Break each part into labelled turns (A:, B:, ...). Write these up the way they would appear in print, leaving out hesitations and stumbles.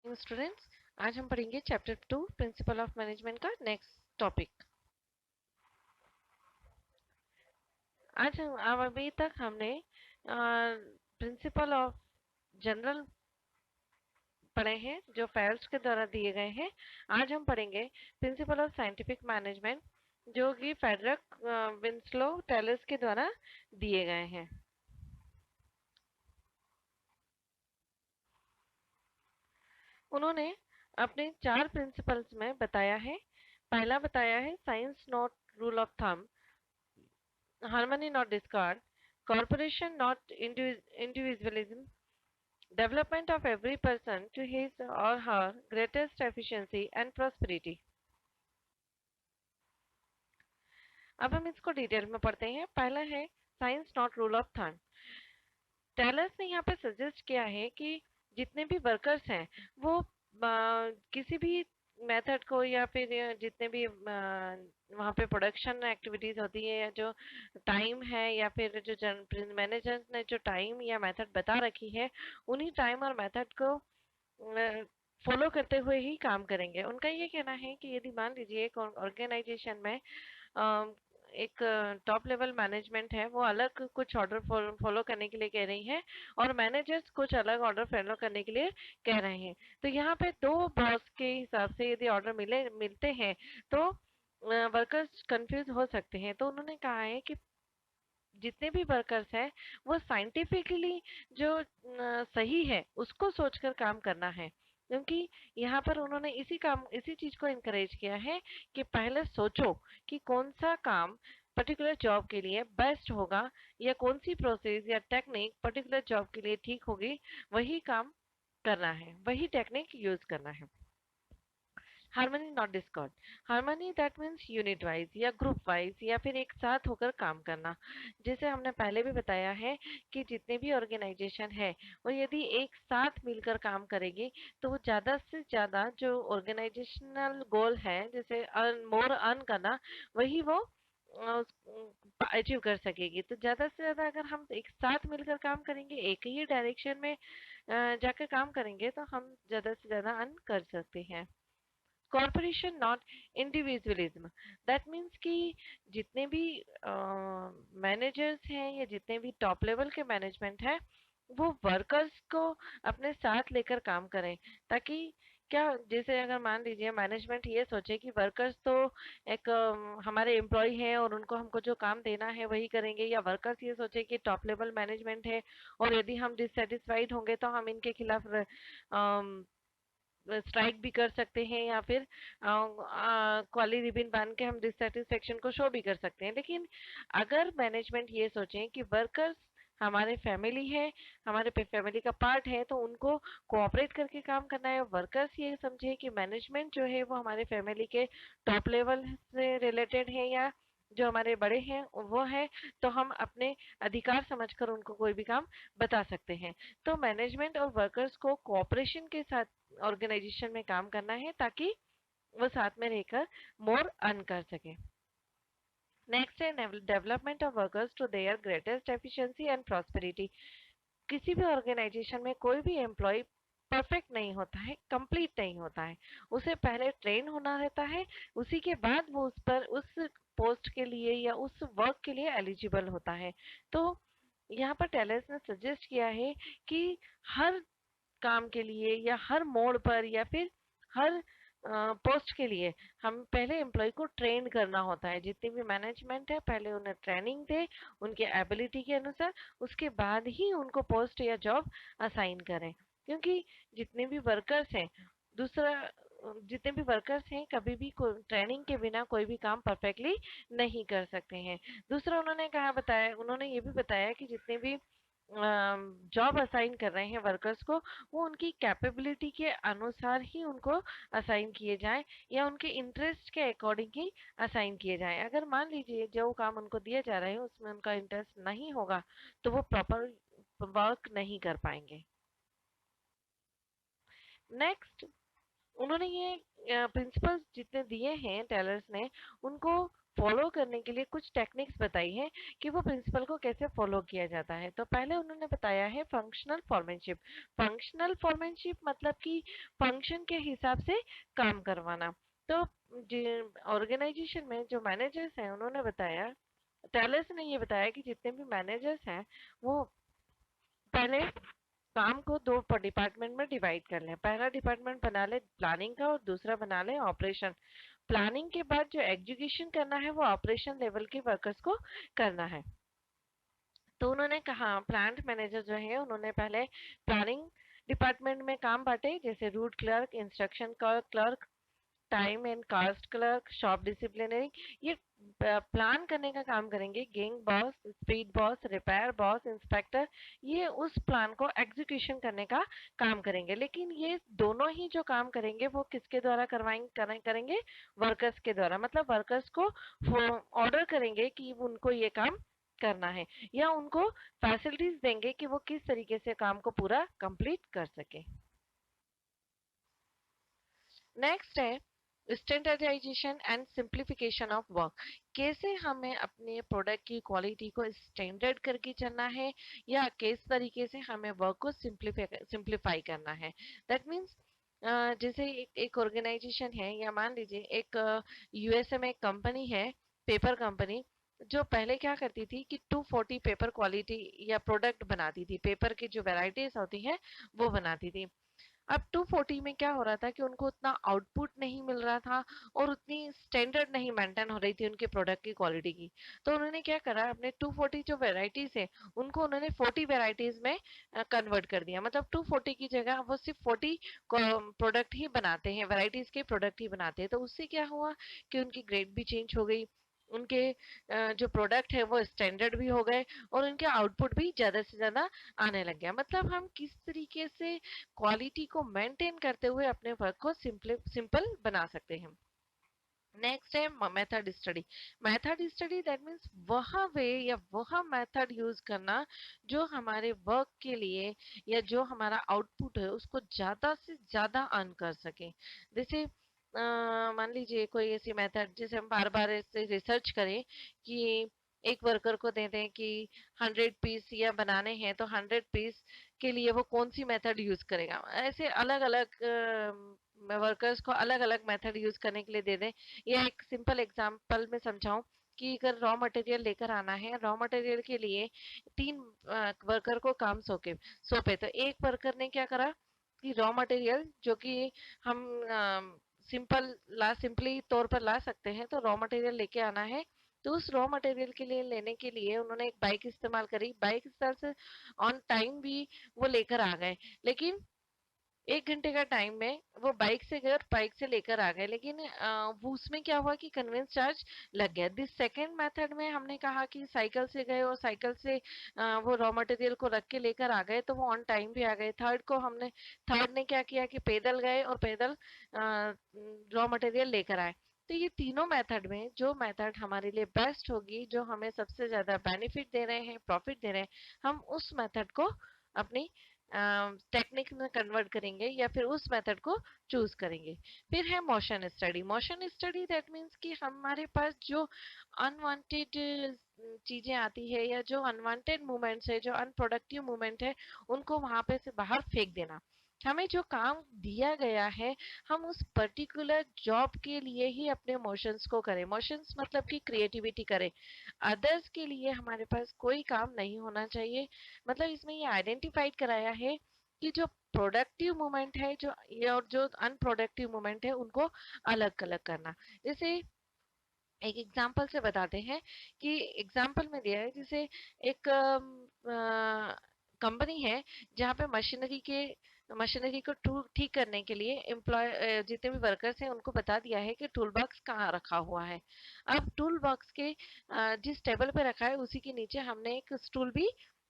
A: Students, आज हम पढ़ेंगे चैप्टर 2 प्रिंसिपल ऑफ मैनेजमेंट का नेक्स्ट टॉपिक। आज हम अब अभी तक हमने प्रिंसिपल ऑफ जनरल पढ़े हैं जो फेल्स के द्वारा दिए गए हैं। आज हम पढ़ेंगे प्रिंसिपल ऑफ साइंटिफिक मैनेजमेंट जो कि फेडरिक विंस्लो टेलस के द्वारा दिए गए हैं। उन्होंने अपने 4 प्रिंसिपल्स में बताया है। पहला बताया है science not rule of thumb, harmony not discard, corporation not individualism, development of every person to his or her greatest efficiency and prosperity। अब हम इसको डिटेल में पढ़ते हैं। पहला है science not rule of thumb. Taylor's ने यहाँ पे सजेस्ट किया है कि जितने भी वर्कर्स हैं वो किसी भी मेथड को या फिर जितने भी वहाँ पे प्रोडक्शन एक्टिविटीज होती है या जो टाइम है या फिर जो मैनेजर्स ने जो टाइम या मेथड बता रखी है उन्हीं टाइम और मेथड को फॉलो करते हुए ही काम करेंगे। उनका ये कहना है कि यदि मान लीजिए एक ऑर्गेनाइजेशन में एक टॉप लेवल मैनेजमेंट है वो अलग कुछ ऑर्डर फॉलो करने के लिए कह रही है और मैनेजर्स कुछ अलग ऑर्डर फॉलो करने के लिए कह रहे हैं, तो यहाँ पे दो बॉस के हिसाब से यदि ऑर्डर मिलते हैं तो वर्कर्स कंफ्यूज हो सकते हैं। तो उन्होंने कहा है कि जितने भी वर्कर्स हैं वो साइंटिफिकली जो सही है उसको सोचकर काम करना है, क्योंकि यहाँ पर उन्होंने इसी चीज को इनकरेज किया है कि पहले सोचो कि कौन सा काम पर्टिकुलर जॉब के लिए बेस्ट होगा या कौन सी प्रोसेस या टेक्निक पर्टिकुलर जॉब के लिए ठीक होगी, वही काम करना है, वही टेक्निक यूज करना है। Harmony not Discord. Harmony that means unit wise या ग्रुप वाइज या फिर एक साथ होकर काम करना। जैसे हमने पहले भी बताया है कि जितने भी ऑर्गेनाइजेशन है वो यदि एक साथ मिलकर काम करेगी तो वो ज्यादा से ज्यादा जो ऑर्गेनाइजेशनल गोल है जैसे मोर अर्न करना वही वो अचीव कर सकेगी। तो ज्यादा से ज्यादा अगर हम एक साथ मिलकर काम करेंगे एक ही डायरेक्शन में जाकर काम करेंगे तो हम ज्यादा से ज्यादा अर्न कर सकते हैं। Corporation not individualism. That means कि जितने भी मैनेजर्स हैं या जितने भी टॉप लेवल के मैनेजमेंट है वो वर्कर्स को अपने साथ लेकर काम करें, ताकि क्या जैसे अगर मान लीजिए मैनेजमेंट ये सोचे कि वर्कर्स तो एक हमारे एम्प्लॉय हैं और उनको हमको जो काम देना है वही करेंगे, या वर्कर्स ये सोचे कि टॉप लेवल मैनेजमेंट है और यदि हम डिससेटिस्फाइड होंगे तो हम इनके खिलाफ स्ट्राइक भी कर सकते हैं या फिर काली रिबन बांध के हम डिससेटिस्फेक्शन को शो भी कर सकते हैं। लेकिन अगर मैनेजमेंट ये सोचे कि वर्कर्स हमारे फैमिली है, हमारे फैमिली का पार्ट है, तो उनको कोऑपरेट करके काम करना है। वर्कर्स ये समझे कि मैनेजमेंट जो है वो हमारे फैमिली के टॉप लेवल से रिलेटेड है या जो हमारे बड़े हैं वो है, तो हम अपने अधिकार समझकर उनको कोई भी काम बता सकते हैं। तो मैनेजमेंट और वर्कर्स को कोऑपरेशन के साथ ऑर्गेनाइजेशन में काम करना है ताकि वो साथ में रहकर मोर अर्न कर सके। नेक्स्ट है development of workers to their greatest efficiency and prosperity. किसी भी ऑर्गेनाइजेशन में कोई भी एम्प्लॉय परफेक्ट नहीं होता है, कंप्लीट नहीं होता है, उसे पहले ट्रेन होना रहता है, उसी के बाद वो उस पर उस पोस्ट के लिए या उस वर्क के लिए एलिजिबल होता है। तो यहाँ पर टेलर्स ने सजेस्ट किया है कि हर काम के लिए या हर मोड़ पर या फिर हर पोस्ट के लिए हम पहले एम्प्लॉय को ट्रेन करना होता है। जितनी भी मैनेजमेंट है पहले उन्हें ट्रेनिंग दे उनके एबिलिटी के अनुसार, उसके बाद ही उनको पोस्ट या जॉब असाइन करें। क्योंकि जितने भी वर्कर्स हैं दूसरा जितने भी वर्कर्स हैं कभी भी ट्रेनिंग के बिना कोई भी काम परफेक्टली नहीं कर सकते हैं। दूसरा उन्होंने ये भी बताया कि जितने भी जॉब असाइन कर रहे हैं वर्कर्स को वो उनकी कैपेबिलिटी के अनुसार ही उनको असाइन किए जाएं या उनके इंटरेस्ट के अकॉर्डिंग ही असाइन किए जाएं। अगर मान लीजिए जो काम उनको दिया जा रहा है उसमें उनका इंटरेस्ट नहीं होगा तो वो प्रॉपर वर्क नहीं कर पाएंगे। नेक्स्ट उन्होंने ये प्रिंसिपल्स जितने दिए हैं टेलर्स ने उनको फॉलो करने के लिए कुछ टेक्निक्स बताई हैं कि वो प्रिंसिपल को कैसे फॉलो किया जाता है। तो पहले उन्होंने बताया है फंक्शनल फॉरमैनशिप। फंक्शनल फॉरमैनशिप मतलब कि फंक्शन के हिसाब से काम करवाना। तो ऑर्गेनाइजेशन में जो मैनेजर्स हैं उन्होंने बताया, टेलर्स ने ये बताया कि जितने भी मैनेजर्स हैं वो पहले काम को दो डिपार्टमेंट में डिवाइड कर लें। पहला डिपार्टमेंट बना ले प्लानिंग का और दूसरा बना ले ऑपरेशन। प्लानिंग के बाद जो एग्जीक्यूशन करना है वो ऑपरेशन लेवल के वर्कर्स को करना है। तो उन्होंने कहा प्लांट मैनेजर जो है उन्होंने पहले प्लानिंग डिपार्टमेंट में काम बांटे, जैसे route clerk, instruction clerk, time and cost clerk, shop disciplinary. ये प्लान करने का काम करेंगे। Gang boss, speed boss, repair boss, inspector, ये उस प्लान को एग्जीक्यूशन करने का काम करेंगे। लेकिन ये दोनों ही जो काम करेंगे वो किसके द्वारा करेंगे? वर्कर्स के द्वारा। मतलब वर्कर्स को ऑर्डर करेंगे कि उनको ये काम करना है, या उनको फैसिलिटीज देंगे कि वो किस तरीके से काम को पूरा कंप्लीट कर सके। नेक्स्ट है standardization and simplification of work. कैसे हमें अपने प्रोडक्ट की क्वालिटी को स्टैंडर्ड करके चलना है, या किस तरीके से हमें वर्क को सिंप्लीफाई करना है। दैट मीन्स जैसे एक ऑर्गेनाइजेशन है, या मान लीजिए एक यूएसए में एक कंपनी है, पेपर कंपनी, जो पहले क्या करती थी कि 240 पेपर क्वालिटी या प्रोडक्ट बनाती थी, पेपर की जो वेराइटीज होती हैं वो बनाती थी। अब 240 में क्या हो रहा था कि उनको उतना आउटपुट नहीं मिल रहा था और उतनी स्टैंडर्ड नहीं मेंटेन हो रही थी उनके प्रोडक्ट की क्वालिटी की। तो उन्होंने क्या करा, अपने 240 जो वेराइटीज है उनको उन्होंने 40 वेराइटीज में कन्वर्ट कर दिया। मतलब 240 की जगह वो सिर्फ 40 प्रोडक्ट ही बनाते हैं, वेराइटीज के प्रोडक्ट ही बनाते हैं। तो उससे क्या हुआ कि उनकी ग्रेड भी चेंज हो गई, उनके जो प्रोडक्ट है वो स्टैंडर्ड भी हो गए और उनके आउटपुट भी ज्यादा से ज्यादा आने लग गया। मतलब हम किस तरीके से क्वालिटी को मेंटेन करते हुए अपने वर्क को सिंपल बना सकते हैं। नेक्स्ट है method study. Method study that means वह वे या वह मेथड यूज करना जो हमारे वर्क के लिए या जो हमारा आउटपुट है उसको ज्यादा से ज्यादा अर्न कर सके। जैसे मान लीजिए कोई ऐसी मेथड जिसे हम बार बार ऐसे रिसर्च करें कि एक वर्कर को दे दें कि 100 पीस या बनाने हैं, तो 100 पीस के लिए वो कौन सी मेथड यूज करेगा। ऐसे अलग अलग वर्कर्स को अलग अलग मेथड यूज करने के लिए दे दें। या एक सिंपल एग्जांपल में समझाऊं कि अगर रॉ मटेरियल लेकर आना है, रॉ मटेरियल के लिए 3 वर्कर को काम सौंपे। तो एक वर्कर ने क्या करा कि रॉ मटेरियल जो कि हम सिंपली तौर पर ला सकते हैं, तो रॉ मटेरियल लेके आना है। तो उस रॉ मटेरियल के लिए लेने के लिए उन्होंने एक बाइक इस्तेमाल करी। बाइक इस्तेमाल से ऑन टाइम भी वो लेकर आ गए, लेकिन 1 घंटे का टाइम में वो बाइक से गए और बाइक से लेकर आ गए। लेकिन वो उसमें क्या हुआ कि कन्वेंस चार्ज लग गया। दिस सेकेंड मेथड में हमने कहा कि साइकिल से गए और साइकिल से वो रॉ मटेरियल को रख के लेकर आ गए, तो वो ऑन टाइम भी आ गए। थर्ड ने क्या किया कि पैदल गए और पैदल रॉ मटेरियल लेकर आए। तो ये तीनों मेथड में जो मेथड हमारे लिए बेस्ट होगी, जो हमें सबसे ज्यादा बेनिफिट दे रहे हैं, प्रॉफिट दे रहे हैं, हम उस मेथड को अपनी टेक्निक में कन्वर्ट करेंगे या फिर उस मेथड को चूज करेंगे। फिर है motion study. Motion study that means कि हमारे पास जो अनवांटेड चीजें आती है या जो अनवांटेड मूवमेंट्स है, जो अनप्रोडक्टिव मूवमेंट है, उनको वहां पे से बाहर फेंक देना। हमें जो काम दिया गया है हम उस पर्टिकुलर जॉब के लिए ही अपने मोशंस को करें। मोशंस मतलब कि क्रिएटिविटी करें। अदर्स के लिए हमारे पास कोई काम नहीं होना चाहिए। मतलब इसमें ये आइडेंटिफाइड कराया है कि जो प्रोडक्टिव मोमेंट है जो और जो अनप्रोडक्टिव मोमेंट है उनको अलग अलग करना। जैसे एक एग्जांपल से बताते हैं कि एग्जांपल में दिया है, जैसे एक कंपनी है जहाँ पे मशीनरी को ठीक करने के लिए जितने भी वर्कर्स हैं उनको बता दिया है कि टूल बॉक्स कहाँ रखा हुआ है। अब टूल बॉक्स के जिस टेबल पे रखा है उसी के नीचे हमने एक स्टूल भी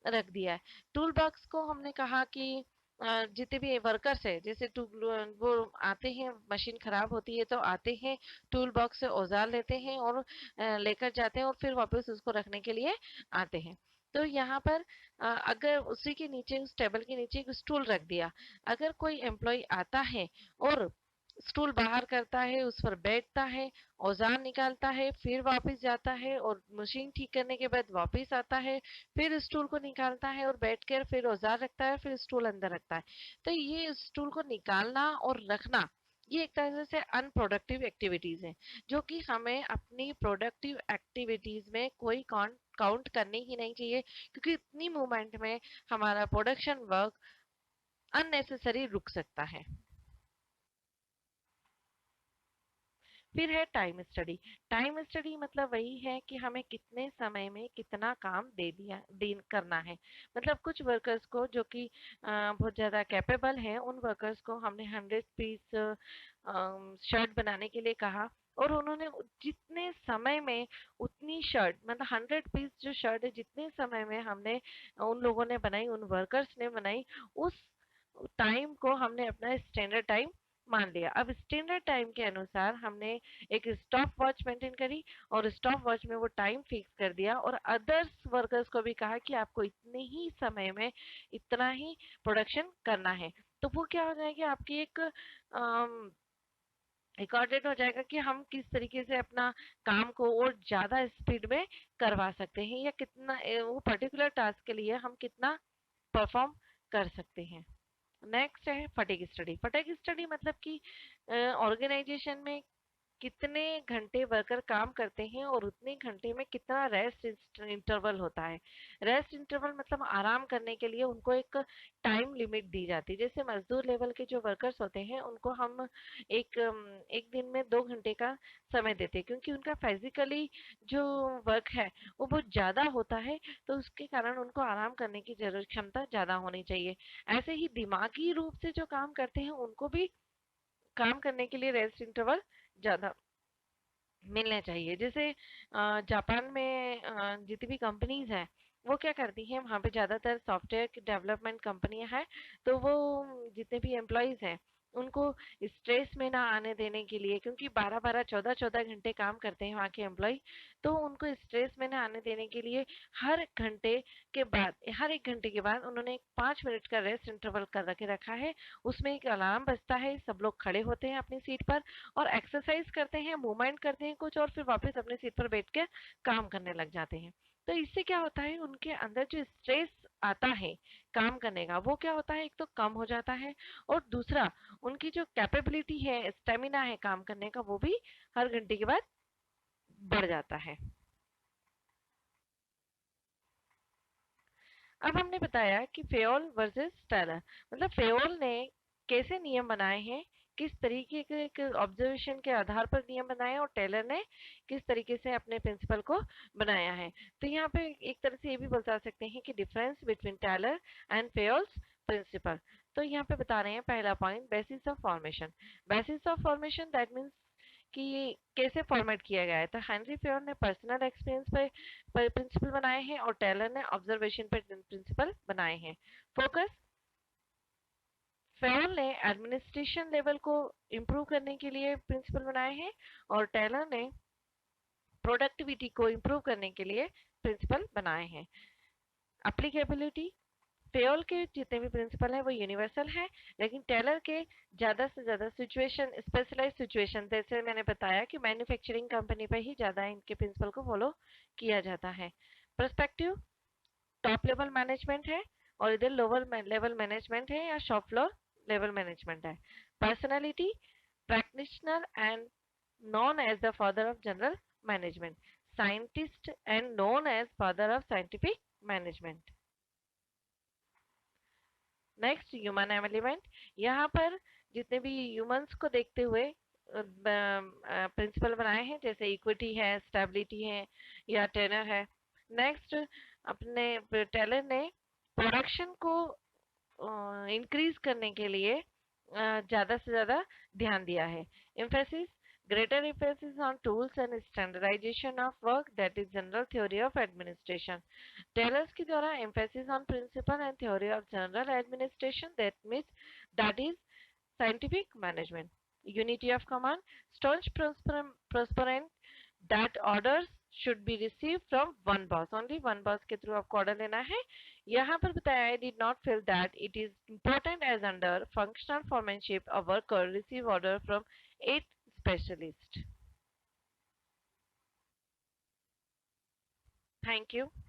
A: रख दिया है। टूल बॉक्स को हमने कहा कि जितने भी वर्कर्स है, जैसे टूल वो आते हैं, मशीन खराब होती है तो आते हैं, टूल बॉक्स से औजार लेते हैं और लेकर जाते हैं और फिर वापस उसको रखने के लिए आते हैं। तो यहाँ पर अगर उसी के नीचे, उस टेबल के नीचे एक स्टूल रख दिया, अगर कोई एम्प्लॉय आता है और स्टूल बाहर करता है, उस पर बैठता है, औजार निकालता है, फिर वापस जाता है और मशीन ठीक करने के बाद वापस आता है, फिर स्टूल को निकालता है और बैठकर फिर औजार रखता है, फिर स्टूल अंदर रखता है। तो ये स्टूल को निकालना और रखना, ये एक तरह से अनप्रोडक्टिव एक्टिविटीज है, जो कि हमें अपनी प्रोडक्टिव एक्टिविटीज में कोई काउंट करनी ही नहीं चाहिए, क्योंकि इतनी मूवमेंट में हमारा प्रोडक्शन वर्क अननेसेसरी रुक सकता है। फिर है टाइम स्टडी। टाइम स्टडी मतलब वही है कि हमें कितने समय में कितना काम दे दिया दिन करना है। मतलब कुछ वर्कर्स को जो कि बहुत ज़्यादा कैपेबल हैं, उन वर्कर्स को हमने 100 पीस शर्ट बनाने के लिए कहा, और उन्होंने जितने समय में उतनी शर्ट, मतलब 100 पीस जो शर्ट है, जितने समय में हमने उन लोगों ने बनाई, उन वर्कर्स ने बनाई, उस टाइम को हमने अपना स्टैंडर्ड टाइम मान लिया। अब स्टैंडर्ड टाइम के अनुसार हमने एक स्टॉप वॉच मेंटेन करी, और स्टॉप वॉच में वो टाइम फिक्स कर दिया, और अदर्स वर्कर्स को भी कहा कि आपको इतने ही समय में इतना ही प्रोडक्शन करना है। तो वो क्या हो जाएगा, आपकी एक रिकॉर्डेड हो जाएगा कि हम किस तरीके से अपना काम को और ज़्यादा स्पीड में करवा सकते हैं, या कितना वो पर्टिकुलर टास्क के लिए हम कितना परफॉर्म कर सकते हैं। नेक्स्ट है फटीग स्टडी। फटीग स्टडी मतलब कि ऑर्गेनाइजेशन में कितने घंटे वर्कर काम करते हैं और उतने घंटे में कितना रेस्ट इंटरवल होता है। रेस्ट इंटरवल मतलब आराम करने के लिए उनको एक टाइम लिमिट दी जाती है। जैसे मजदूर लेवल के जो वर्कर्स होते हैं, उनको हम एक दिन में 2 घंटे का समय देते हैं, क्योंकि उनका फिजिकली जो वर्क है वो बहुत ज़्यादा होता है, तो उसके कारण उनको आराम करने की जरूरत क्षमता ज़्यादा होनी चाहिए। ऐसे ही दिमागी रूप से जो काम करते हैं, उनको भी काम करने के लिए रेस्ट इंटरवल ज़्यादा मिलने चाहिए। जैसे जापान में जितनी भी कंपनीज हैं, वो क्या करती हैं, वहाँ पे ज़्यादातर सॉफ्टवेयर की डेवलपमेंट कंपनियां हैं, तो वो जितने भी एम्प्लॉयज़ हैं, उनको स्ट्रेस में ना आने देने के लिए, क्योंकि 12-12 14-14 घंटे काम करते हैं वहाँ के एम्प्लॉय, तो उनको स्ट्रेस में ना आने देने के लिए हर एक घंटे के बाद उन्होंने एक 5 मिनट का रेस्ट इंटरवल कर रखे रखा है। उसमें एक अलार्म बजता है, सब लोग खड़े होते हैं अपनी सीट पर और एक्सरसाइज करते हैं, मूवमेंट करते हैं कुछ, और फिर वापस अपने सीट पर बैठ के काम करने लग जाते हैं। तो इससे क्या होता है, उनके अंदर जो स्ट्रेस आता है काम करने का, वो क्या होता है, एक तो कम हो जाता है, और दूसरा उनकी जो कैपेबिलिटी है, स्टेमिना है काम करने का, वो भी हर घंटे के बाद बढ़ जाता है। अब हमने बताया कि फेयोल वर्सेस टेलर, मतलब फेयोल ने कैसे नियम बनाए हैं, किस तरीके के ऑब्जर्वेशन के आधार पर नियम बनाए, और टेलर ने किस तरीके से अपने प्रिंसिपल को बनाया है। तो यहाँ पे एक तरह से ये भी बता सकते हैं कि difference between Taylor and Fayol's principle. तो यहाँ पे बता रहे हैं पहला point, basis of formation. Basis of formation that means कि कैसे फॉर्मेट किया गया है। तो हेनरी फेयर ने पर्सनल एक्सपीरियंस पर प्रिंसिपल बनाए हैं, और टेलर ने ऑब्जर्वेशन पर प्रिंसिपल बनाए हैं। फोकस, फेयर ने एडमिनिस्ट्रेशन लेवल को इम्प्रूव करने के लिए प्रिंसिपल बनाए हैं, और टेलर ने प्रोडक्टिविटी को इम्प्रूव करने के लिए प्रिंसिपल बनाए हैं। एप्लीकेबिलिटी, फेयोल के जितने भी प्रिंसिपल हैं वो यूनिवर्सल है, लेकिन टेलर के ज़्यादा से ज़्यादा सिचुएशन, स्पेशलाइज सिचुएशन, जैसे मैंने बताया कि मैन्युफैक्चरिंग कंपनी पर ही ज़्यादा इनके प्रिंसिपल को फॉलो किया जाता है। पर्सपेक्टिव, टॉप लेवल मैनेजमेंट है, और इधर लोअर लेवल मैनेजमेंट है या शॉप फ्लोर लेवल मैनेजमेंट है। Personality, practitioner and known as the father of general management, scientist and known as father of scientific management. Next human element, यहाँ पर जितने भी ह्यूमंस को देखते हुए प्रिंसिपल बनाए हैं, जैसे इक्विटी है, स्टेबिलिटी है, या टेनर है। नेक्स्ट, अपने टेलर ने प्रोडक्शन को इंक्रीज करने के लिए ज़्यादा से ज़्यादा ध्यान दिया है। Emphasis, greater emphasis on tools and standardization of work, that is general theory of administration. Taylor's के द्वारा emphasis on principle and theory of general administration, that is scientific management. Unity of command, staunch prosperant that orders should be received from one boss. Only one boss के through आपको order लेना है. यहाँ पर बताया I did not feel that it is important as under functional foremanship a worker receive order from 8 specialists. Thank you.